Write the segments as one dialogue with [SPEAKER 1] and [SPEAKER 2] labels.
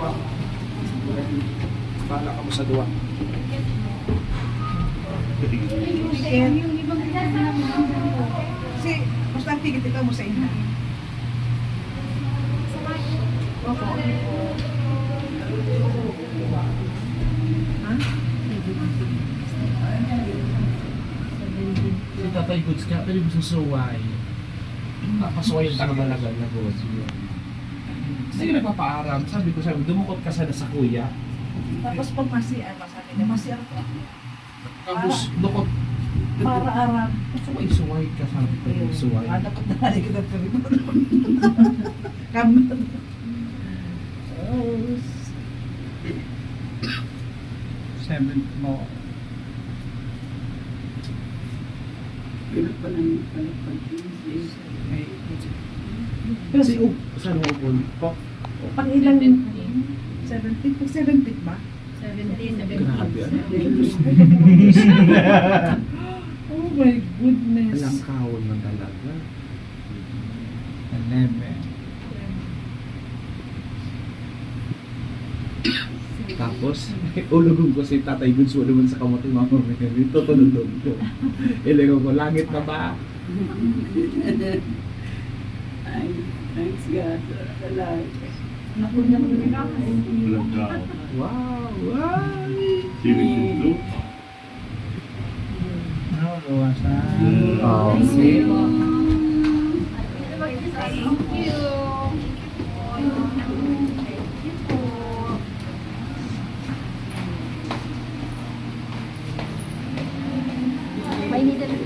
[SPEAKER 1] duwa. Bahala ka mo sa duwa.
[SPEAKER 2] Yung ibang kasi, mas nagtigit ikaw mo sa ina. Opo. Ha?
[SPEAKER 1] Si Tatay Goods kaya pwede mo susuway. Napasuway yung talaga na Goods. Kasi yung nagpapaaram, sabi ko dumukot ka sana sa kuya.
[SPEAKER 2] Tapos pag masiyan, masabi niya, masiyan ko.
[SPEAKER 1] Tapos dukot.
[SPEAKER 2] Para aram.
[SPEAKER 1] Suway ka sabi ko yung suway.
[SPEAKER 2] Dapat na rin kita pero Kamu.
[SPEAKER 3] Seventh mo.
[SPEAKER 1] Kasi saan mo upon? Po?
[SPEAKER 2] Pang ilang 17? Pag 17 ba?
[SPEAKER 4] 17.
[SPEAKER 1] Grabe ano?
[SPEAKER 2] Oh my goodness.
[SPEAKER 1] Alang kawon man talaga.
[SPEAKER 3] 11.
[SPEAKER 1] Tapos, ulugong ko si Tatay Goods mo naman sa kamote Mama Mary. Tutulog ko. Ilingo ko, langit na ba?
[SPEAKER 4] Ay, thanks God. Alive.
[SPEAKER 1] Wow! Wow!
[SPEAKER 3] Ano, luwasan.
[SPEAKER 1] Okay.
[SPEAKER 4] Thank you.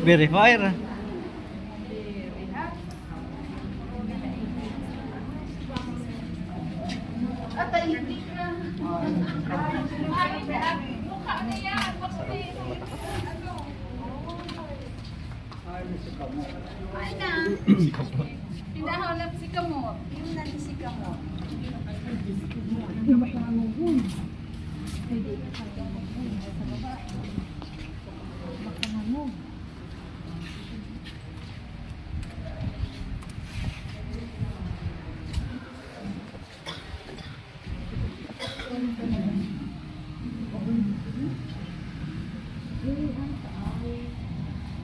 [SPEAKER 3] Very fire.
[SPEAKER 4] Ay na. Pinahanap si Kamot. Yung nani si Kamot. Pwede ka sa baba. Baka